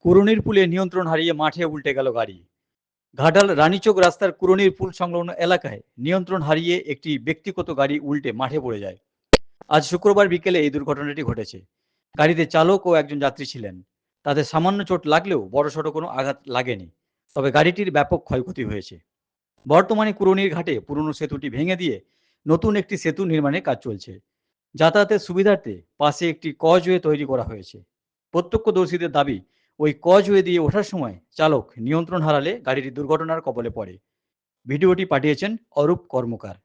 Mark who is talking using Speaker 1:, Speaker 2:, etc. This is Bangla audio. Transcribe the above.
Speaker 1: কুরুনির পুলে নিয়ন্ত্রণ হারিয়ে মাঠে উল্টে গেল গাড়ি। ঘাটাল রানীচক রাস্তার কুরুনির পুল সংলগ্ন এলাকায় নিয়ন্ত্রণ হারিয়ে একটি ব্যক্তিগত গাড়ি উল্টে মাঠে পড়ে যায়। আজ শুক্রবার বিকেলে এই দুর্ঘটনাটি ঘটেছে। গাড়িতে চালক ও একজন যাত্রী ছিলেন। তাদের সামান্য চোট লাগলেও বড়সড় কোনো আঘাত লাগেনি। তবে গাড়িটির ব্যাপক ক্ষয়ক্ষতি হয়েছে। বর্তমানে কুরুনির ঘাটে পুরনো সেতুটি ভেঙে দিয়ে নতুন একটি সেতু নির্মাণের কাজ চলছে। যাতায়াতের সুবিধার্থে পাশে একটি কজওয়ে তৈরি করা হয়েছে। প্রত্যক্ষদর্শীদের দাবি, ওই কজওয়ে দিয়ে ওঠার সময় চালক নিয়ন্ত্রণ হারালে গাড়িটি দুর্ঘটনার কবলে পড়ে। ভিডিওটি পাঠিয়েছেন অরূপ কর্মকার।